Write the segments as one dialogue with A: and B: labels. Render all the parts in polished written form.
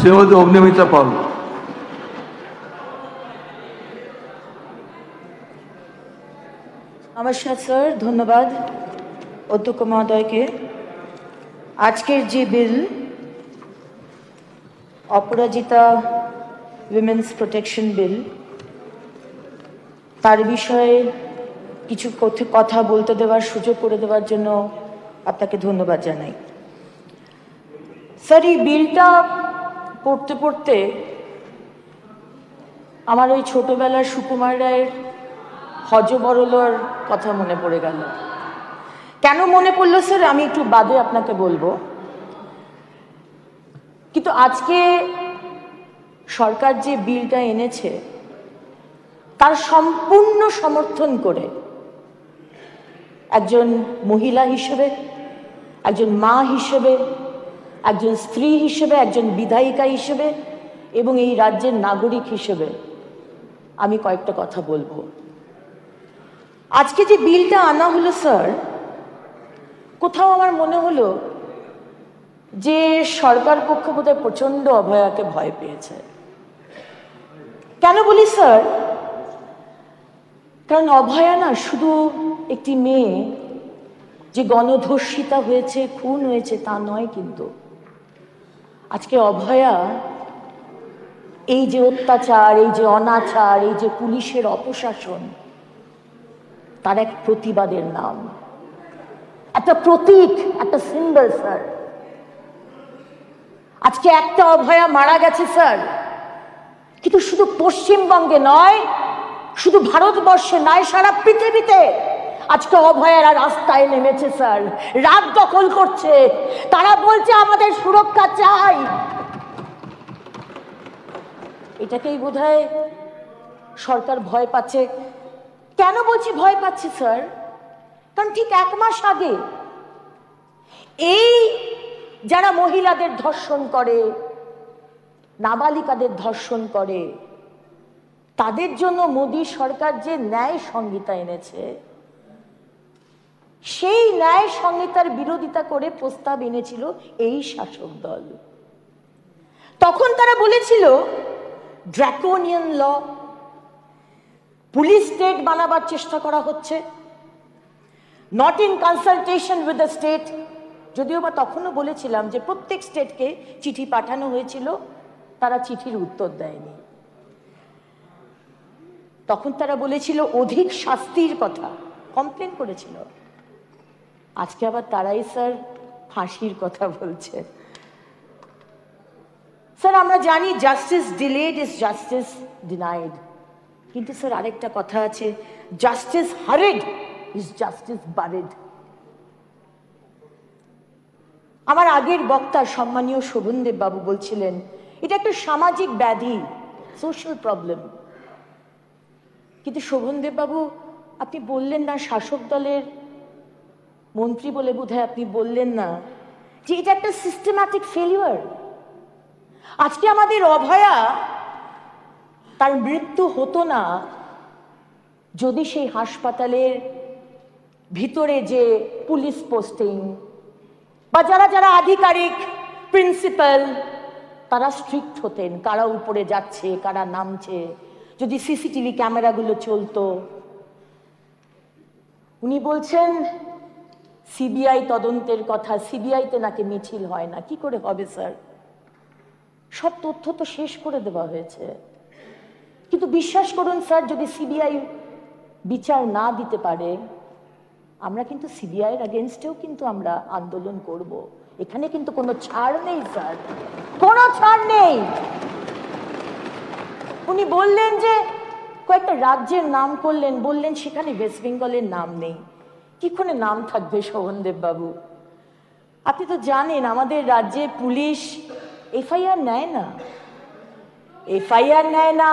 A: শ্রীমতী অগ্নিমিত্রা পাল।
B: নমস্কার স্যার, ধন্যবাদ অধ্যক্ষ মহোদয়কে। আজকের যে বিল অপরাজিতা উইমেন্স প্রোটেকশন বিল, তার বিষয়ে কিছু কথা বলতে দেওয়ার সুযোগ করে দেওয়ার জন্য আপনাকে ধন্যবাদ জানাই। স্যার, এই বিলটা পড়তে পড়তে আমার ওই ছোটবেলার সুকুমার রায়ের হযবরলর কথা মনে পড়ে গেল। কেন মনে পড়লো স্যার আমি একটু বাদে আপনাকে বলবো, কিন্তু আজকে সরকার যে বিলটা এনেছে তার সম্পূর্ণ সমর্থন করে একজন মহিলা হিসেবে, একজন মা হিসেবে, একজন স্ত্রী হিসেবে, একজন বিধায়িকা হিসেবে এবং এই রাজ্যের নাগরিক হিসেবে আমি কয়েকটা কথা বলবো। আজকে যে বিলটা আনা হলো স্যার, কোথাও আমার মনে হলো যে সরকার পক্ষ বোধহয় প্রচন্ড অভয়াকে ভয় পেয়েছে। কেন বলি স্যার? কারণ অভয়া না শুধু একটি মেয়ে যে গণধর্ষিতা হয়েছে, খুন হয়েছে তা নয়, কিন্তু আজকে অভয়া এই যে অত্যাচার, এই যে অনাচার, এই যে পুলিশের অপশাসন, তার এক প্রতিবাদের নাম, একটা প্রতীক, একটা সিম্বল স্যার। আজকে একটা অভয়া মারা গেছে স্যার, কিন্তু শুধু পশ্চিমবঙ্গে নয়, শুধু ভারতবর্ষে নয়, সারা পৃথিবীতে আজকে অভয়ারা রাস্তায় নেমেছে স্যার, রাত দখল করছে। তারা বলছে আমাদের সুরক্ষা চাই। এটাকেই বোধহয় সরকার ভয় পাচ্ছে। কেন বলছি ভয় পাচ্ছে স্যার? কারণ ঠিক 1 মাস আগে এই যারা মহিলাদের ধর্ষণ করে, নাবালিকাদের ধর্ষণ করে, তাদের জন্য মোদী সরকার যে ন্যায় সংহিতা এনেছে, সেই ন্যায় সংহিতার বিরোধিতা করে প্রস্তাব এনেছিল এই শাসক দল। তখন তারা বলেছিল ড্রাকোনিয়ান ল, পুলিশ স্টেট বানাবার চেষ্টা করা হচ্ছে, not in consultation with the state. যদিও বা তখনও বলেছিলাম যে প্রত্যেক স্টেটকে চিঠি পাঠানো হয়েছিল, তারা চিঠির উত্তর দেয়নি। তখন তারা বলেছিল অধিক শাস্তির কথা, কমপ্লেন করেছিল। আজকে আবার তারাই স্যার ফাঁসির কথা বলছে। স্যার, আমরা জানি justice delayed is justice denied, কিন্তু স্যার আরেকটা কথা আছে, জাস্টিস হারিড ইজ জাস্টিস বারিড। আমার আগের বক্তা সম্মানীয় শোভনদেব বাবু বলছিলেন এটা একটা সামাজিক ব্যাধি, সোশ্যাল প্রবলেম। কিন্তু শোভনদেব বাবু আপনি বললেন না, শাসক দলের মন্ত্রী বলে বোধহয় আপনি বললেন না যে এটা একটা সিস্টেম্যাটিক ফেলিওর। আজকে আমাদের অভয়া, তার মৃত্যু হতো না যদি সেই হাসপাতালের ভিতরে যে পুলিশ পোস্টিং বা যারা যারা আধিকারিক, প্রিন্সিপাল, তারা স্ট্রিক্ট হতেন, কারা উপরে যাচ্ছে কারা নামছে, যদি সিসিটিভি ক্যামেরাগুলো চলতো। উনি বলছেন সিবিআই তদন্তের কথা, সিবিআইতে নাকি মিছিল হয় না। কি করে হবে স্যার? সব তথ্য তো শেষ করে দেওয়া হয়েছে। কিন্তু বিশ্বাস করুন স্যার, যদি সিবিআই বিচার না দিতে পারে, আমরা কিন্তু সিবিআইয়ের এগেনস্টেও কিন্তু আমরা আন্দোলন করব। এখানে কিন্তু কোনো ছাড় নেই স্যার, কোনো ছাড় নেই। উনি বললেন যে কয়েকটা রাজ্যের নাম করলেন, বললেন সেখানে ওয়েস্ট বেঙ্গলের নাম নেই। কি করে নাম থাকবে শোভনদেব বাবু? আপনি তো জানেন আমাদের রাজ্যে পুলিশ এফআইআর নেয় না, এফআইআর নেয় না।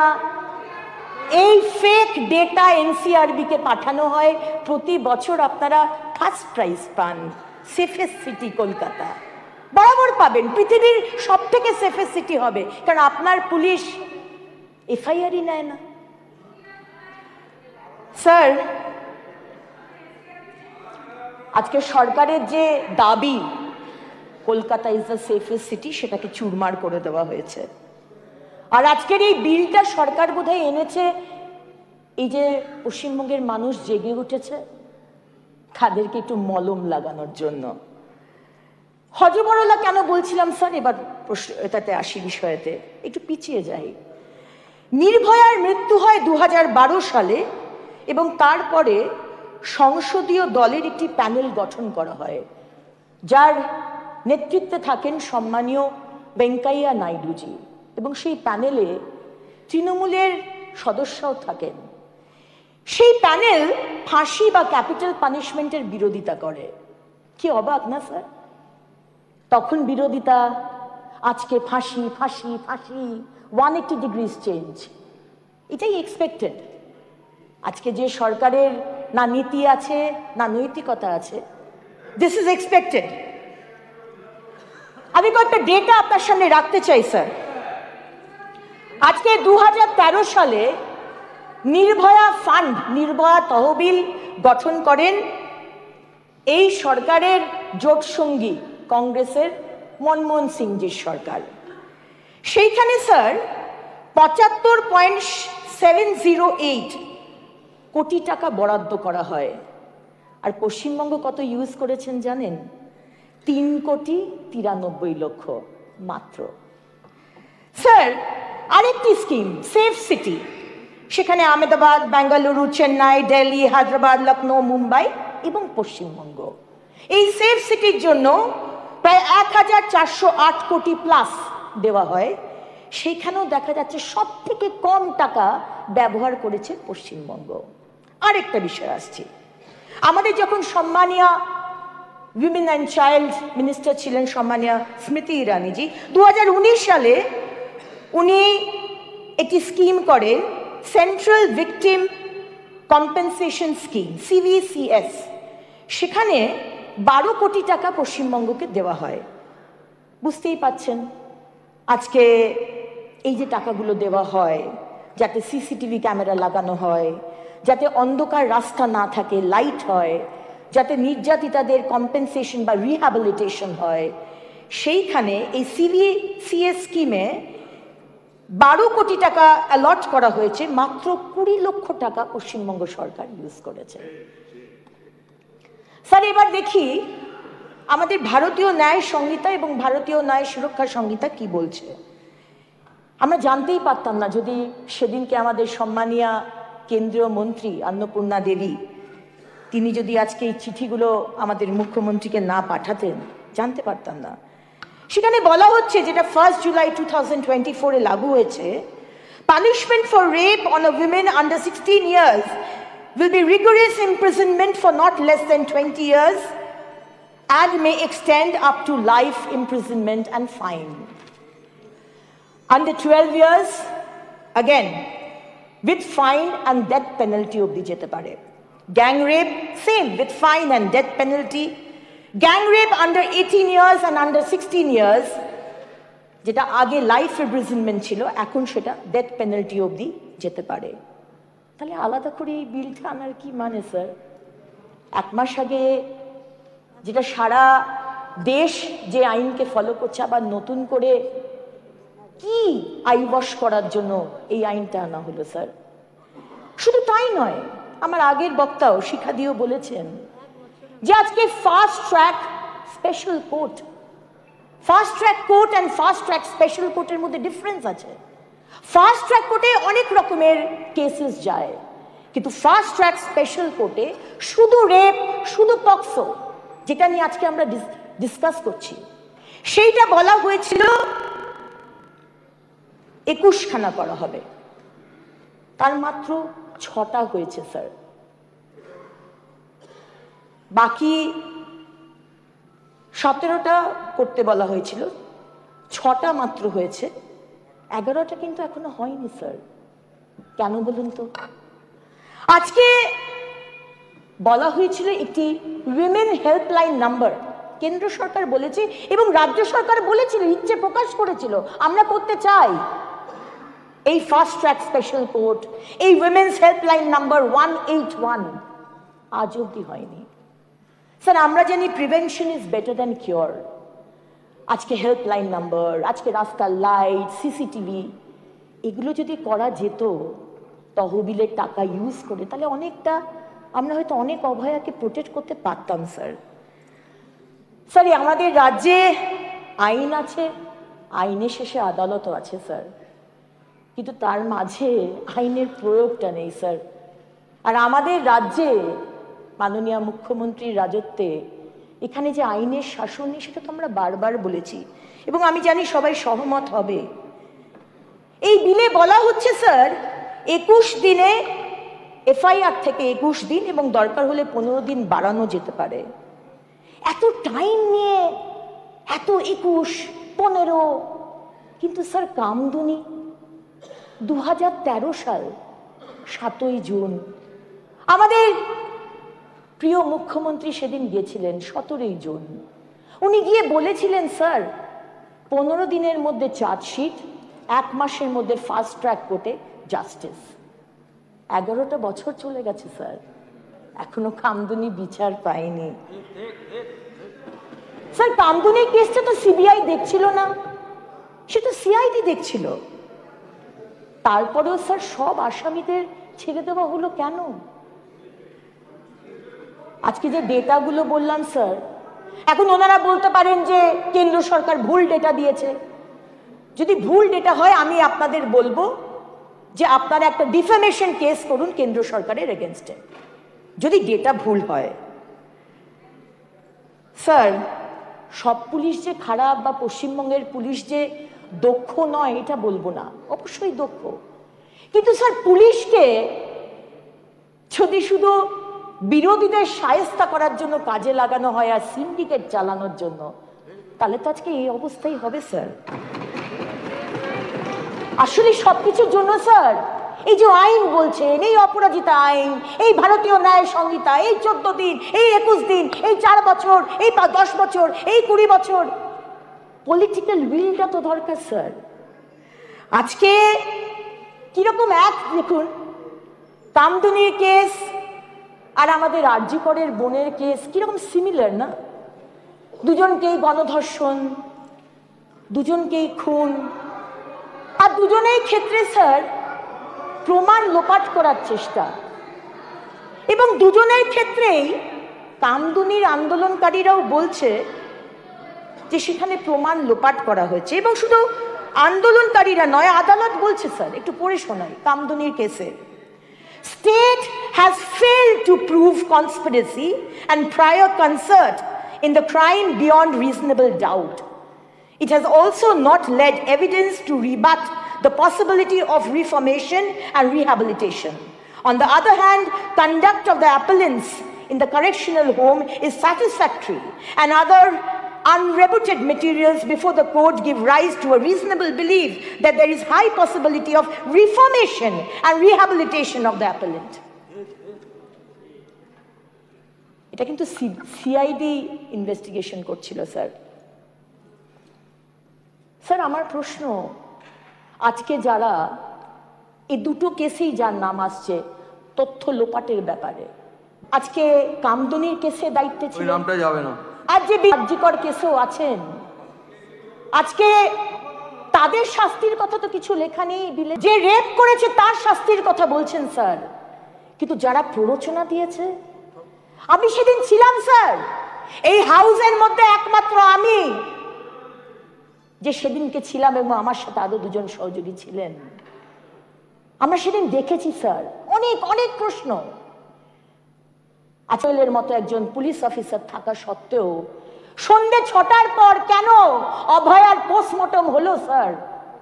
B: এই ফেক ডেটা এনসিআরবি কে পাঠানো হয়। প্রতি বছর আপনারা ফার্স্ট প্রাইজ পান, সেফেস্ট সিটি কলকাতা। বরাবর পাবেন, পৃথিবীর সব থেকে সেফেস্ট সিটি হবে, কারণ আপনার পুলিশ এফআইআরই নেয় না। স্যার, আজকে সরকারের যে দাবি Kolkata is the safest city, সেটাকে চুরমার করে দেওয়া হয়েছে। আর আজকের এই বিলটা সরকার বোধহয় এনেছে এই যে পশ্চিমবঙ্গের মানুষ জেগে উঠেছে তাদেরকে একটু মলম লাগানোর জন্য। হজবরলা কেন বলছিলাম স্যার, এবার এটাতে আসি, বিষয়েতে একটু পিছিয়ে যাই। নির্ভয়ার মৃত্যু হয় 2012 সালে এবং তারপরে সংসদীয় দলের একটি প্যানেল গঠন করা হয়, যার নেতৃত্বে থাকেন সম্মানীয় ভেঙ্কাইয়া নাইডুজি, এবং সেই প্যানেলে তৃণমূলের সদস্যও থাকেন। সেই প্যানেল ফাঁসি বা ক্যাপিটাল পানিশমেন্টের বিরোধিতা করে। কি অবাক না স্যার? তখন বিরোধিতা, আজকে ফাঁসি ফাঁসি ফাঁসি, 180 ডিগ্রিজ চেঞ্জ। এটাই এক্সপেক্টেড। আজকে যে সরকারের না নীতি আছে না নৈতিকতা আছে, দিস ইজ এক্সপেক্টেড। আমি কয়েকটা ডেটা আপনার সামনে রাখতে চাই স্যার। আজকে 2013 সালে নির্ভয়া ফান্ড, নির্ভয়া তহবিল গঠন করেন এই সরকারের জোট সঙ্গী কংগ্রেসের মনমোহন সিংজির সরকার। সেইখানে স্যার 75.708 কোটি টাকা বরাদ্দ করা হয়। আর পশ্চিমবঙ্গ কত ইউজ করেছেন জানেন? 3,93,00,000 মাত্র। স্যার আরেকটি স্কিম সেফ সিটি, সেখানে আহমেদাবাদ, বেঙ্গালুরু, চেন্নাই, দিল্লি, হায়দ্রাবাদ, লখনৌ, মুম্বাই এবং পশ্চিমবঙ্গ, এই সেফ সিটির জন্য প্রায় 1,408 কোটি প্লাস দেওয়া হয়। সেখানেও দেখা যাচ্ছে সব থেকে কম টাকা ব্যবহার করেছে পশ্চিমবঙ্গ। আরেকটা বিষয় আসছে, আমাদের যখন সম্মানীয় উইমেন অ্যান্ড চাইল্ড মিনিস্টার ছিলেন সম্মানীয় স্মৃতি ইরানিজি, 2019 সালে উনি একটি স্কিম করেন, central victim compensation scheme, CVCS। সেখানে 12 কোটি টাকা পশ্চিমবঙ্গকে দেওয়া হয়। বুঝতেই পাচ্ছেন আজকে এই যে টাকাগুলো দেওয়া হয়, যাতে CCTV ক্যামেরা লাগানো হয়, যাতে অন্ধকার রাস্তা না থাকে, লাইট হয়, যাতে নির্যাতিতাদের কম্পেনসেশন বা রিহ্যাবিলিটেশন হয়, সেইখানে এই CVCS স্কিমে 12 কোটি টাকা অ্যালট করা হয়েছে। মাত্র 20 লক্ষ টাকা পশ্চিমবঙ্গ সরকার ইউজ করেছে। স্যার এবার দেখি আমাদের ভারতীয় ন্যায় সংহিতা এবং ভারতীয় ন্যায় সুরক্ষা সংহিতা কি বলছে। আমরা জানতেই পারতাম না যদি সেদিনকে আমাদের সম্মানীয় কেন্দ্রীয় মন্ত্রী অন্নপূর্ণা দেবী তিনি যদি আজকে এই চিঠিগুলো আমাদের মুখ্যমন্ত্রীকে না পাঠাতেন, জানতে পারতাম না। সেখানে বলা হচ্ছে, যেটা 1 জুলাই 2024 লাগু হয়েছে, punishment for rape on a women under 16 years will be rigorous imprisonment for not less than 20 years and may extend up to life imprisonment and fine. Under 12 years, again, with fine and death penalty obdi jete pare. Gang rape, same, with fine and death penalty. Gang rape under 18 years and under 16 years, যেটা আগে life imprisonment ছিল, এখন সেটা death penalty অবধি যেতে পারে। তাহলে আলাদা করে এই বিলটা আনার কি মানে স্যার? 1 মাস আগে যেটা সারা দেশ যে আইনকে ফলো করছে, আবার নতুন করে কি আইওয়াশ করার জন্য এই আইনটা আনা হলো স্যার? শুধু তাই নয়, আমার আগের বক্তাও শিখা দিয়েও বলেছেন যে আজকে fast track special court, fast track court and fast track special কোর্টের মধ্যে ডিফারেন্স আছে। ফাস্ট ট্র্যাক কোর্টে অনেক রকমের কেসেস যায়, কিন্তু ফাস্ট ট্র্যাক স্পেশাল কোর্টে শুধু রেপ, শুধু পক্সো, যেটা নিয়ে আজকে আমরা ডিসকাস করছি, সেইটা বলা হয়েছিল 21খানা করা হবে, তার মাত্র 6টা হয়েছে স্যার। বাকি 17টা করতে বলা হয়েছিল, 6টা মাত্র হয়েছে, 11টা কিন্তু এখনো হয়নি স্যার। কেন বলুন তো? আজকে বলা হয়েছিল একটি উইমেন হেল্পলাইন নাম্বার কেন্দ্র সরকার বলেছে এবং রাজ্য সরকার বলেছিল, ইচ্ছে প্রকাশ করেছিল, আমরা করতে চাই এই ফাস্ট ট্র্যাক স্পেশাল কোর্ট, এই উইমেন্স হেল্পলাইন নাম্বার 181, আজ অব্দি হয়নি। স্যার আমরা জানি prevention is better than cure. আজকে হেল্পলাইন নাম্বার, আজকে রাস্তার লাইট, সিসিটিভি, এগুলো যদি করা যেত তহবিলের টাকা ইউজ করে, তাহলে অনেকটা আমরা হয়তো অনেক অভয়াকে প্রোটেক্ট করতে পারতাম স্যার। স্যার, আমাদের রাজ্যে আইন আছে, আইনের শেষে আদালতও আছে স্যার, কিন্তু তার মাঝে আইনের প্রয়োগটা নেই স্যার। আর আমাদের রাজ্যে মাননীয় মুখ্যমন্ত্রীর রাজত্বে এখানে যে আইনের শাসন নেই, সেটা তো আমরা বারবার বলেছি এবং আমি জানি সবাই সহমত হবে। এই বিলে বলা হচ্ছে স্যার 21 দিনে এফআইআর থেকে 21 দিন এবং দরকার হলে 15 দিন বাড়ানো যেতে পারে। এত টাইম নিয়ে এত 21, 15, কিন্তু স্যার কামদুনি 2013 সাল 7ই জুন আমাদের প্রিয় মুখ্যমন্ত্রী সেদিন গিয়েছিলেন 17ই জুন। উনি গিয়ে বলেছিলেন স্যার 15 দিনের মধ্যে চার্জশিট, 1 মাসের মধ্যে ফাস্ট ট্র্যাক কোর্টে জাস্টিস। 11টা বছর চলে গেছে স্যার, এখনো কামদুনি বিচার পায়নি। স্যার, কামদুনির কেসটা তো সিবিআই দেখছিল না, সেটা সিআইডি দেখছিল। তারপরেও স্যার সব আসামিদের ছেড়ে দেওয়া হলো কেন? আজকে যে ডেটাগুলো বললাম স্যার, এখন ওনারা বলতে পারেন যে কেন্দ্র সরকার ভুল ডেটা দিয়েছে। যদি ভুল ডেটা হয়, আমি আপনাদের বলবো যে আপনারা একটা ডিফেমেশন কেস করুন কেন্দ্র সরকারের এগেনস্টে, যদি ডেটা ভুল হয়। স্যার, সব পুলিশ যে খারাপ বা পশ্চিমবঙ্গের পুলিশ যে দক্ষ নয় এটা বলবো না, অবশ্যই দক্ষ, কিন্তু স্যার পুলিশকে যদি শুধু বিরোধীদের শায়েস্তা করার জন্য কাজে লাগানো হয় আর সিন্ডিকেট চালানোর জন্য, তাহলে তো আজকে এই অবস্থাই হবে স্যার। আসলে সবকিছুর জন্য স্যার এই যে আইন বলছেন, এই অপরাজিতা আইন, এই ভারতীয় ন্যায় সংহিতা, এই 14 দিন, এই 21 দিন, এই 4 বছর, এই 10 বছর, এই 20 বছর, পলিটিক্যাল উইলটা তো দরকার স্যার। আজকে কিরকম এক দেখুন, কামদুনির কেস আর আমাদের আরজি করের বোনের কেস কিরকম সিমিলার না? দুজনকেই গণধর্ষণ, দুজনকেই খুন, আর দুজনেই ক্ষেত্রে স্যার প্রমাণ লোপাট করার চেষ্টা, এবং দুজনের ক্ষেত্রেই কামদুনির আন্দোলনকারীরাও বলছে যে সেখানে প্রমাণ লোপাট করা হয়েছে। এবং শুধু আন্দোলনকারীরা নয়, আদালত বলছে স্যার, একটু পড়ে শোনাই কামদুনির কেসে, State has failed to prove conspiracy and prior concert in the crime beyond reasonable doubt. It has also not led evidence to rebut the possibility of reformation and rehabilitation. On the other hand, conduct of the appellants in the correctional home is satisfactory, and other unrebutted materials before the court give rise to a reasonable belief that there is high possibility of reformation and rehabilitation of the appellant. এটা কিন্তু CID investigation করছিল sir. Sir, আমার প্রশ্ন, আজকে যারা এই দুটো কেসেই যার নাম আসছে তথ্য লোপাটের ব্যাপারে, আজকে কামদুনির কেসে দায়িত্বে ছিল, নামটা যাবে না, আর যে আরজিকর কেসেও আছেন, আজকে তাদের শাস্তির কথা তো কিছু লেখা নেই বিলে। যে রেপ করেছে তার শাস্তির কথা বলছেন স্যার, কিন্তু যারা প্ররোচনা দিয়েছে, আমি সেদিন ছিলাম স্যার এই হাউসের মধ্যে, একমাত্র আমি যে সেদিনকে ছিলাম এবং আমার সাথে আরো দুজন সহযোগী ছিলেন। আমরা সেদিন দেখেছি স্যার অনেক অনেক প্রশ্ন। আচলের মতো একজন পুলিশ অফিসার থাকা সত্ত্বেও সন্ধ্যে 6টার পর কেন অভয়ার পোস্টমর্টম হলো স্যার,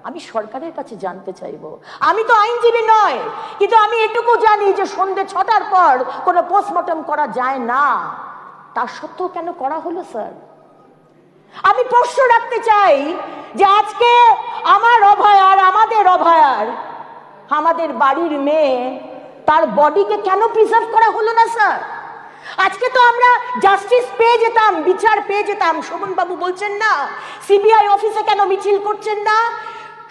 B: আমি সরকারের কাছে জানতে চাইবো। আমি তো আইনজীবী নয়, কিন্তু আমি এটুকু জানি যে সন্ধ্যে 6টার পর কোনো পোস্টমর্টম করা যায় না, তা সত্ত্বেও কেন করা হলো স্যার? আমি প্রশ্ন রাখতে চাই যে আজকে আমার অভয়ার, আমাদের অভয়ার, আমাদের বাড়ির মেয়ে, তার বডিকে কেন প্রিজার্ভ করা হলো না স্যার? আজকে তো আমরা জাস্টিস পেয়ে যেতাম, বিচার পেয়ে যেতাম। শোভন বাবু বলছেন না সিবিআই অফিসে কেন মিছিল করছেন না,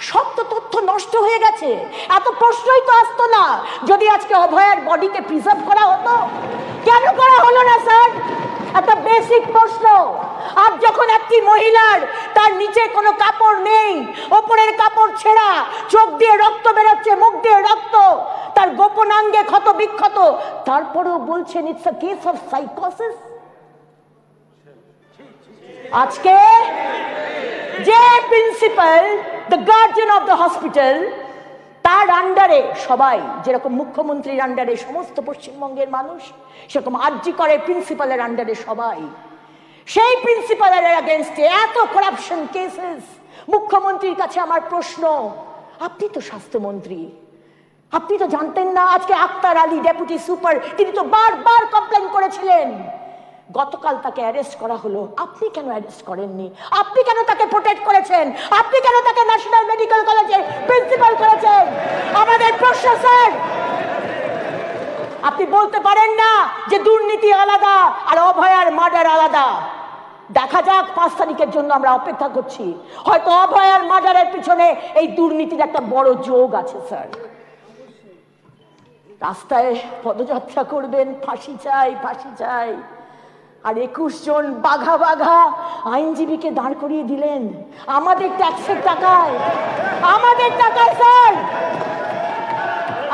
B: সব তো তথ্য নষ্ট হয়ে গেছে, এত প্রশ্নই তো আসতো না যদি আজকে অভয়ার বডিকে প্রিজার্ভ করা হতো। কেন করা হলো না স্যার? একটা বেসিক প্রশ্ন। আর যখন একটি মহিলার তার স্যার নিচে কোনো কাপড় নেই, ওপরের কাপড় ছেঁড়া, চোখ দিয়ে রক্ত বেরোচ্ছে, মুখ দিয়ে রক্ত, তার গোপনাঙ্গে ক্ষত বিক্ষত, তারপরেও বলছেন ইটস আ কেস অফ সাইকোসিস। আজকে যে principal, the guardian of the hospital, তার আন্ডারে সবাই, যেরকম মুখ্যমন্ত্রীর আন্ডারে সমস্ত পশ্চিমবঙ্গের মানুষ, সেরকম আরজি করে প্রিন্সিপালের আন্ডারে সবাই। সেই প্রিন্সিপালের এগেইনস্টে এত করাপশন কেসেস। মুখ্যমন্ত্রীর কাছে আমার প্রশ্ন, আপনি তো স্বাস্থ্যমন্ত্রী, আপনি তো জানতেন না? আজকে আক্তার আলী ডেপুটি সুপার, তিনি তো বারবার কমপ্লেন করেছিলেন। গতকাল তাকে অ্যারেস্ট করা হলো, আপনি কেন অ্যারেস্ট করেননি? আপনি কেন তাকে প্রোটেক্ট করেছেন? আপনি কেন তাকে ন্যাশনাল মেডিকেল কলেজের প্রিন্সিপাল করেছেন? আমাদের প্রশ্ন স্যার, আপনি বলতে পারেন না যে দুর্নীতি আলাদা আর অভয়ার মার্ডার আলাদা। দেখা যাক, 5 তারিখের জন্য আমরা অপেক্ষা করছি। হয়তো অভয়ার মার্ডারের পিছনে এই দুর্নীতির একটা বড় যোগ আছে স্যার। রাস্তায় পদযাত্রা করবেন, ফাঁসি চাই, ফাঁসি চাই, আর 21 জন বাঘা বাঘা আইনজীবীকে দাঁড় করিয়ে দিলেন আমাদের ট্যাক্সের টাকায়, আমাদের টাকায় স্যার।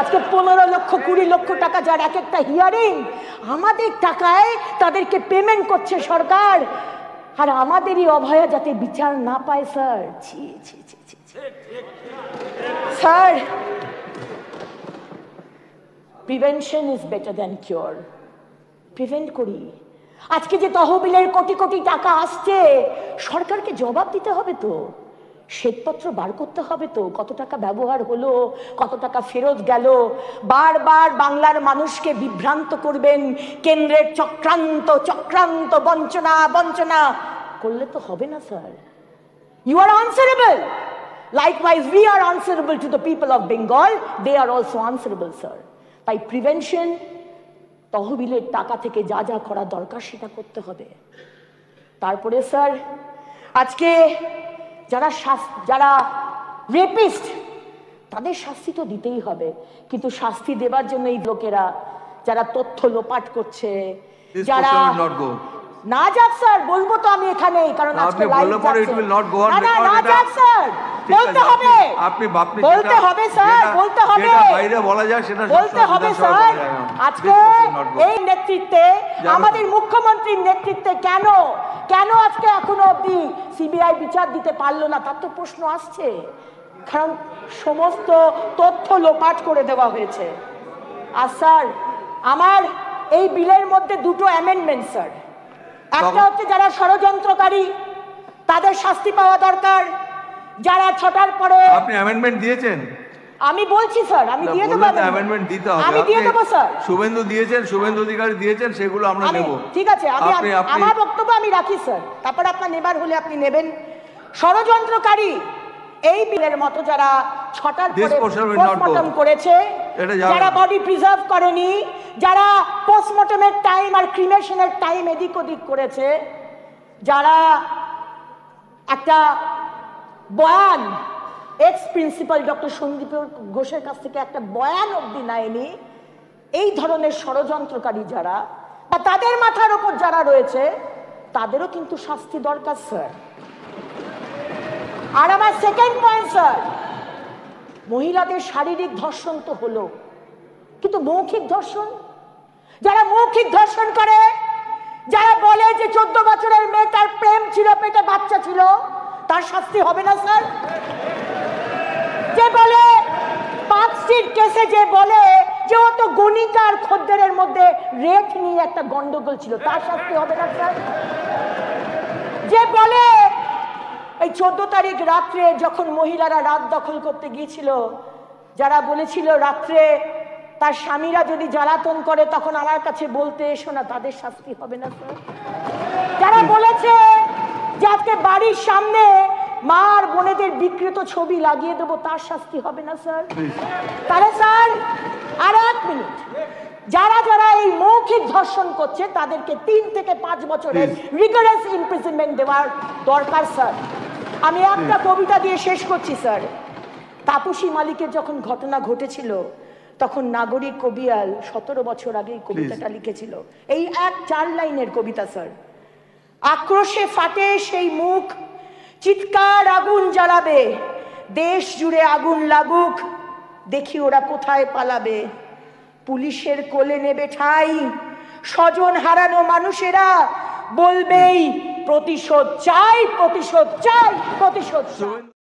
B: আজকে 15 লক্ষ 20 লক্ষ টাকা যার এক একটা হিয়ারিং, আমাদের টাকায় তাদেরকে পেমেন্ট করছে সরকার, আর আমাদেরই অভয়া যাতে বিচার না পায় স্যার। ছি ছি ছি ছি sir, prevention is better than cure. Prevent করি। আজকে যে তহবিলের কোটি কোটি টাকা আসছে, সরকারকে জবাব দিতে হবে তো, শ্বেতপত্র বার করতে হবে তো, কত টাকা ব্যবহার হলো, কত টাকা ফেরত গেল। বারবার বাংলার মানুষকে বিভ্রান্ত করবেন, কেন্দ্রের চক্রান্ত চক্রান্ত, বঞ্চনা বঞ্চনা করলে তো হবে না sir. You are answerable, likewise we are answerable to the people of Bengal, they are also answerable sir. তাই প্রিভেনশন, তহবিলের টাকা থেকে যা যা করা দরকার সেটা করতে হবে। তারপরে স্যার, আজকে যারা রেপিস্ট, তাদের শাস্তি তো দিতেই হবে, কিন্তু শাস্তি দেবার জন্য এই লোকেরা যারা তথ্য লোপাট করছে, যারা না যাক স্যার, বলবো তো আমি এখানে, কারণ আজকে লাইভ যাচ্ছে। না না যাক স্যার, বলতে হবে, বলতে হবে স্যার, বলতে হবে,
A: বাইরে বলা যায় সেটা
B: বলতে হবে স্যার। আজকে এই নেতৃত্বে, আমাদের মুখ্যমন্ত্রীর নেতৃত্বে কেন কেন আজকে এখনো অবধি সিবিআই বিচার দিতে পারলো না, তার তো প্রশ্ন আসছে। কারণ সমস্ত তথ্য লোপাট করে দেওয়া হয়েছে। আর স্যার, আমার এই বিলের মধ্যে দুটো অ্যামেন্ডমেন্ট স্যার। একটা হচ্ছে যারা ষড়যন্ত্রকারী, তাদের শাস্তি পাওয়া দরকার। যারা 6টার পরে,
A: আপনি অ্যামেন্ডমেন্ট দিয়েছেন?
B: আমি বলছি স্যার, আমি দিয়ে দেবো,
A: অ্যামেন্ডমেন্ট দিতে হবে,
B: আমি দিয়ে দেবো স্যার।
A: শুভেন্দু দিয়েছেন, শুভেন্দু অধিকারী দিয়েছেন, সেগুলো আমরা নেব।
B: ঠিক আছে, আমার বক্তব্য আমি রাখি স্যার, তারপর আপনার নেবার হলে আপনি নেবেন। ষড়যন্ত্রকারী এই বিলের মতো যারা 6টার পরে পোস্টমর্টম করেছে, যারা বডি প্রিজার্ভ করেনি, যারা পোস্টমর্টমের টাইম আর ক্রিমেশনের টাইম এদিক ওদিক করেছে, যারা একটা বয়ান এক্স প্রিন্সিপাল ডক্টর সন্দীপ ঘোষের কাছ থেকে একটা বয়ান অবধি নেয়নি, এই ধরনের ষড়যন্ত্রকারী যারা বা তাদের মাথার ওপর যারা রয়েছে, তাদেরও কিন্তু শাস্তি দরকার স্যার। আর আমার সেকেন্ড পয়েন্ট স্যার, মহিলাদের শারীরিক ধর্ষণ তো হলো, কিন্তু মৌখিক ধর্ষণ, যারা মৌখিক ধর্ষণ করে, যারা বলে যে 14 বছরের মেয়ে তার প্রেম ছিল, পেটে বাচ্চা ছিল, তার শাস্তি হবে না স্যার? যে বলে পার্কস্ট্রিট কেসে, যে বলে যে ও তো গণিকার খদ্দেরের মধ্যে রেট নিয়ে একটা গন্ডগোল ছিল, তার শাস্তি হবে না স্যার? যে বলে এই 14 তারিখ রাত্রে যখন মহিলারা রাত দখল করতে গিয়েছিল, যারা বলেছিল রাত্রে তার স্বামীরা যদি জ্বালাতন করে তখন আমার কাছে বলতে এসো না, তাদের শাস্তি হবে না স্যার? যারা বলেছে যে আজকে বাড়ির সামনে মা আর বোনেদের বিকৃত ছবি লাগিয়ে দেবো, তার শাস্তি হবে না স্যার? তাহলে স্যার আর 1 মিনিট, যারা যারা এই মৌখিক ধর্ষণ করছে তাদেরকে 3 থেকে 5 বছরের রিগারাস ইমপ্রিজনমেন্ট দেওয়ার দরকার স্যার। আমি একটা কবিতা দিয়ে শেষ করছি স্যার। তাপসী মালিকের যখন ঘটনা ঘটেছিল, তখন নাগরিক কবিয়াল 17 বছর আগে এই কবিতাটা লিখেছিল। এই 1-4 লাইনের কবিতা স্যার। আক্রোশে ফাটে সেই মুখ, চিৎকার আগুন জ্বালাবে, দেশ জুড়ে আগুন লাগুক, দেখি ওরা কোথায় পালাবে। পুলিশের কোলে নেবে ঠাঁই স্বজন হারানো মানুষেরা, বলবেই প্রতিশোধ চাই, প্রতিশোধ চাই, প্রতিশোধ চাই।